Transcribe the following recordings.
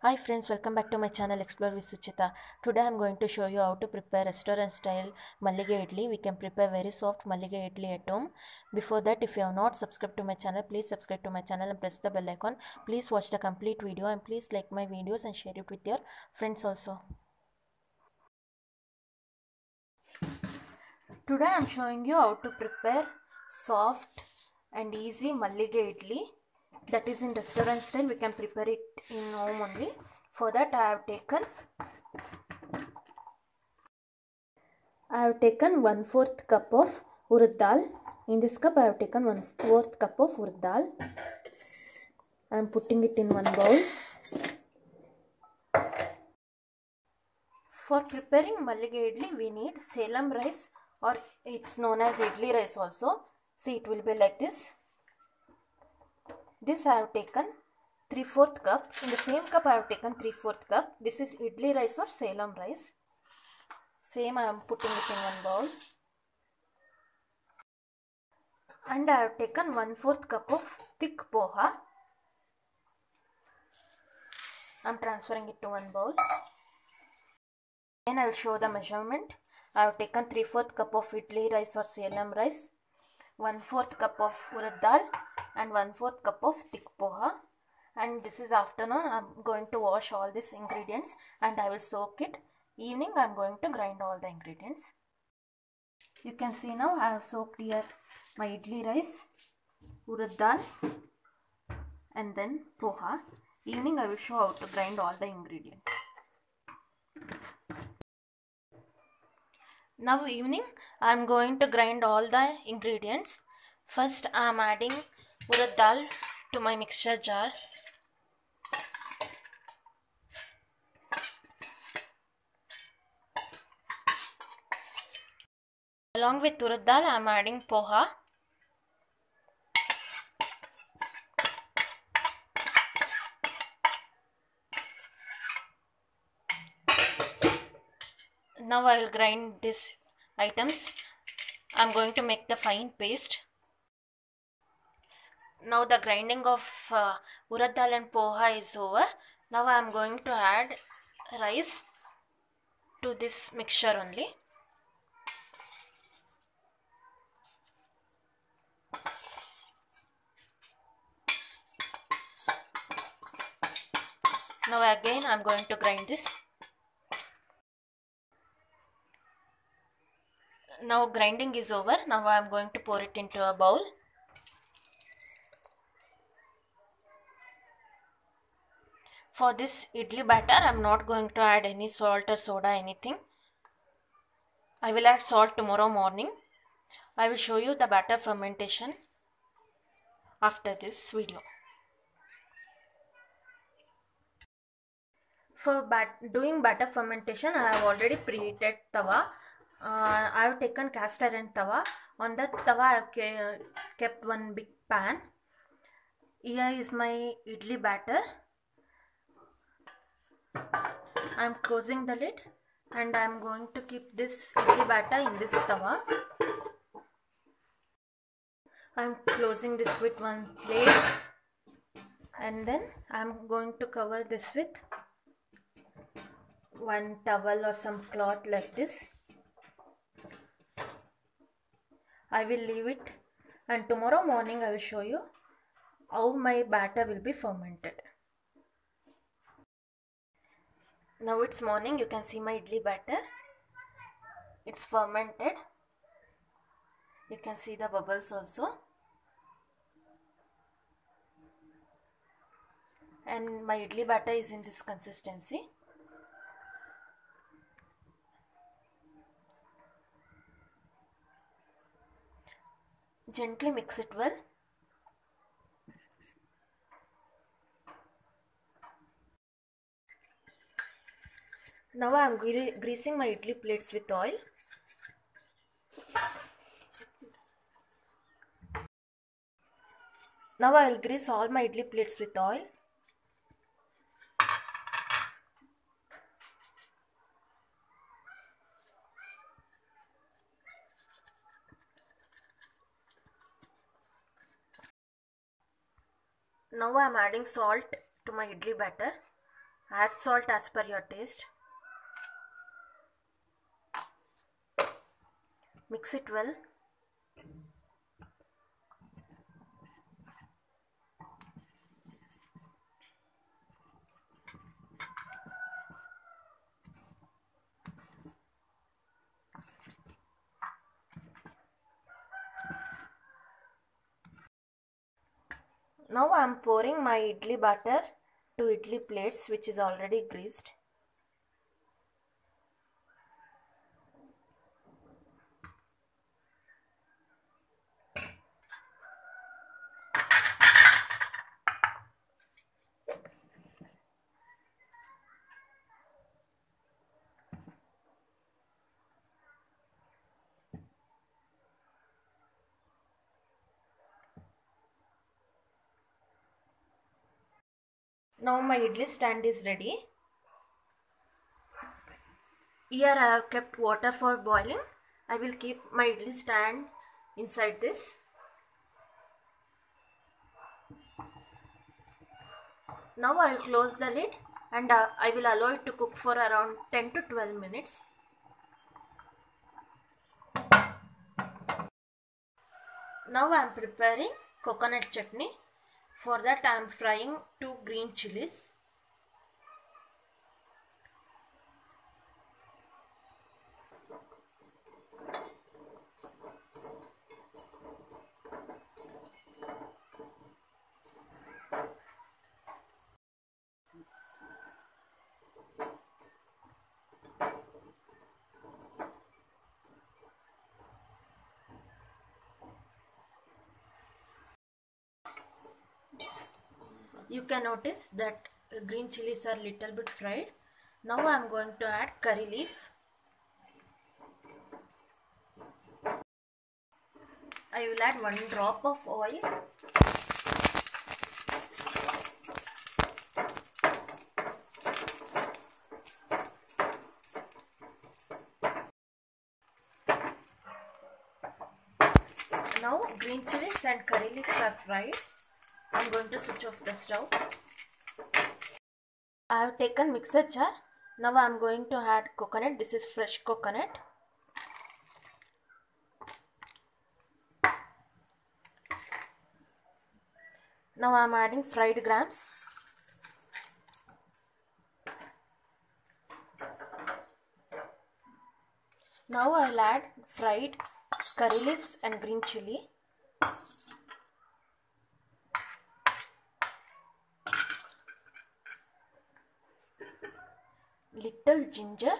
Hi friends, welcome back to my channel Explore with Suchita. Today I am going to show you how to prepare restaurant style Mallige Idli. We can prepare very soft Mallige Idli at home. Before that, if you have not subscribed to my channel, please subscribe to my channel and press the bell icon. Please watch the complete video and please like my videos and share it with your friends also. Today I am showing you how to prepare soft and easy Mallige Idli. That is in restaurant style. We can prepare it in home only. For that I have taken 1/4 cup of urad dal. In this cup I have taken 1/4 cup of urad dal. I am putting it in one bowl. For preparing Mallige Idli we need Salem rice, or it's known as idli rice also. See, it will be like this. This I have taken 3/4 cup. In the same cup I have taken 3/4 cup. This is idli rice or Salem rice. Same I am putting it in one bowl. And I have taken 1/4 cup of thick poha. I am transferring it to one bowl. Then I will show the measurement. I have taken 3/4 cup of idli rice or Salem rice, 1/4 cup of urad dal and 1/4 cup of thick poha. And this is afternoon. I am going to wash all these ingredients and I will soak it. Evening I am going to grind all the ingredients. You can see now I have soaked here my idli rice, urad dal and then poha. Evening I will show how to grind all the ingredients. Now evening I am going to grind all the ingredients. First I am adding urad dal to my mixture jar. Along with urad dal I am adding poha. Now I will grind these items. I am going to make the fine paste. Now the grinding of urad dal and poha is over. Now I am going to add rice to this mixture only. Now again I am going to grind this. Now grinding is over. Now I am going to pour it into a bowl. For this idli batter I am not going to add any salt or soda, anything. I will add salt tomorrow morning. I will show you the batter fermentation after this video. For doing batter fermentation I have already preheated tawa. I have taken cast iron tawa. On that tawa I have kept one big pan. Here is my idli batter. I am closing the lid and I am going to keep this idli batter in this tawa. I am closing this with one plate and then I am going to cover this with one towel or some cloth like this. I will leave it and tomorrow morning I will show you how my batter will be fermented. Now it's morning. You can see my idli batter. It's fermented. You can see the bubbles also. And my idli batter is in this consistency. Gently mix it well. Now I am greasing my idli plates with oil. Now I will grease all my idli plates with oil. Now I am adding salt to my idli batter. Add salt as per your taste. Mix it well. Now I am pouring my idli batter to idli plates which is already greased. Now my idli stand is ready. Here I have kept water for boiling. I will keep my idli stand inside this. Now I will close the lid and I will allow it to cook for around 10 to 12 minutes. Now I am preparing coconut chutney. For that I am frying 2 green chilies. You can notice that green chilies are little bit fried. Now I am going to add curry leaf. I will add 1 drop of oil. Now green chilies and curry leaves are fried. I am going to switch off the stove. I have taken mixer jar. Now I am going to add coconut. This is fresh coconut. Now I am adding fried grams. Now I will add fried curry leaves and green chili. Little ginger.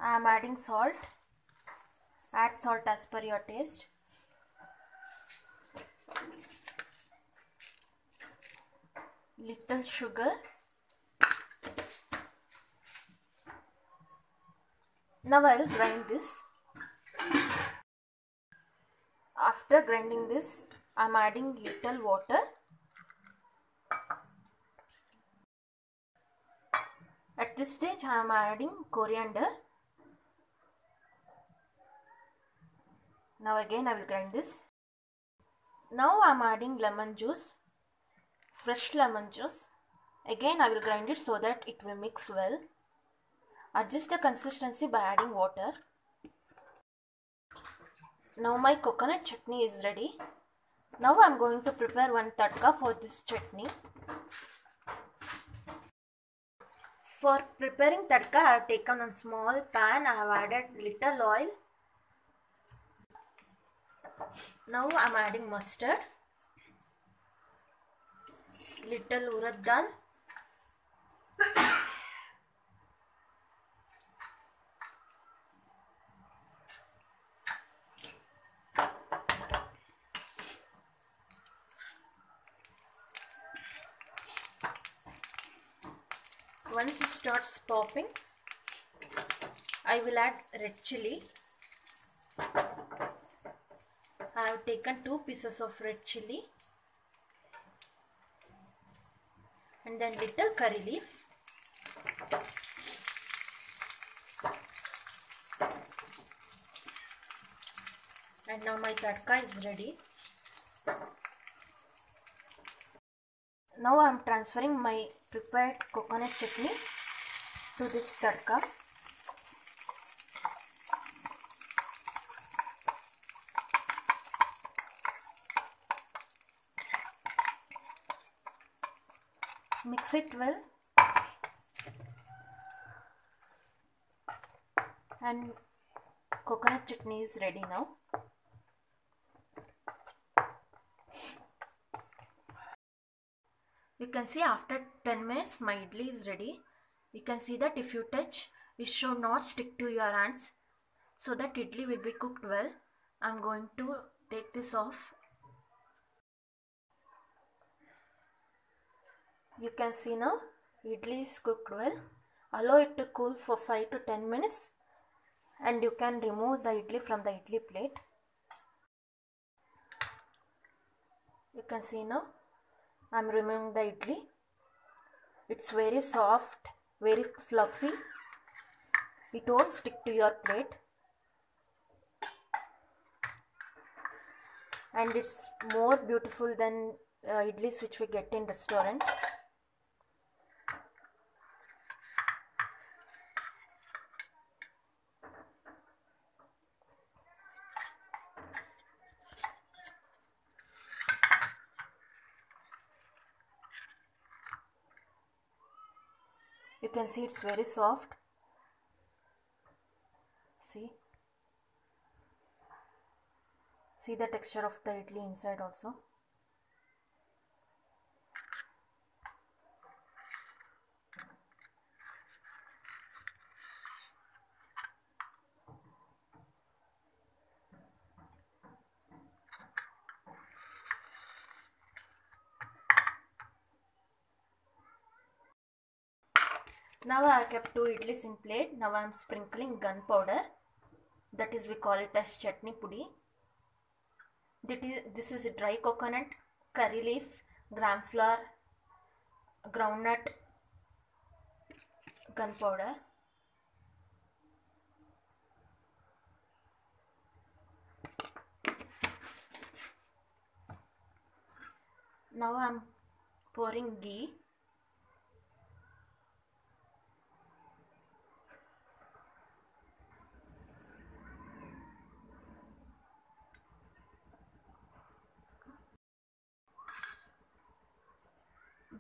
I am adding salt. Add salt as per your taste. Little sugar. Now I will grind this. After grinding this, I am adding little water. At this stage, I am adding coriander. Now again I will grind this. Now I am adding lemon juice, fresh lemon juice. Again I will grind it so that it will mix well. Adjust the consistency by adding water. Now my coconut chutney is ready. Now I am going to prepare one tadka for this chutney. For preparing tadka, I have taken a small pan. I have added little oil. Now I am adding mustard, little urad dal, once it starts popping, I will add red chili. I have taken 2 pieces of red chili and then little curry leaf. And now my tadka is ready. Now I am transferring my prepared coconut chutney to this tadka. Mix it well and coconut chutney is ready now. You can see after 10 minutes my idli is ready. You can see that if you touch, it should not stick to your hands, so that idli will be cooked well. I am going to take this off. You can see now idli is cooked well. Allow it to cool for 5 to 10 minutes and you can remove the idli from the idli plate. You can see now I am removing the idli. It's very soft, very fluffy. It won't stick to your plate. And it's more beautiful than idlis which we get in restaurant. You can see it's very soft. See the texture of the idli inside also. Now I kept 2 idlis in plate. Now I am sprinkling gunpowder. That is, we call it as chutney pudi. This is dry coconut, curry leaf, gram flour, groundnut, gunpowder. Now I am pouring ghee.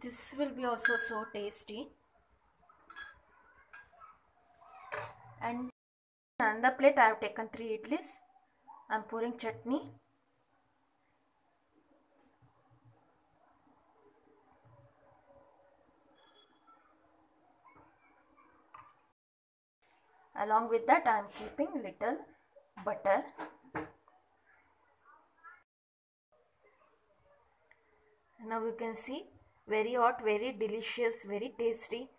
This will be also so tasty. And in another plate I have taken 3 idlis. I am pouring chutney. Along with that I am keeping little butter. Now you can see very hot, very delicious, very tasty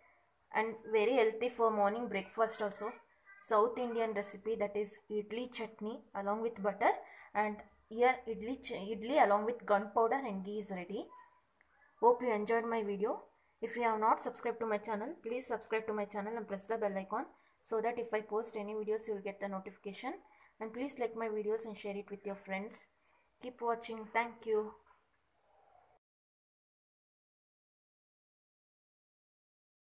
and very healthy for morning breakfast also. South Indian recipe, that is idli chutney along with butter, and here idli along with gunpowder and ghee is ready. Hope you enjoyed my video. If you have not subscribed to my channel, please subscribe to my channel and press the bell icon so that if I post any videos you will get the notification. And please like my videos and share it with your friends. Keep watching. Thank you.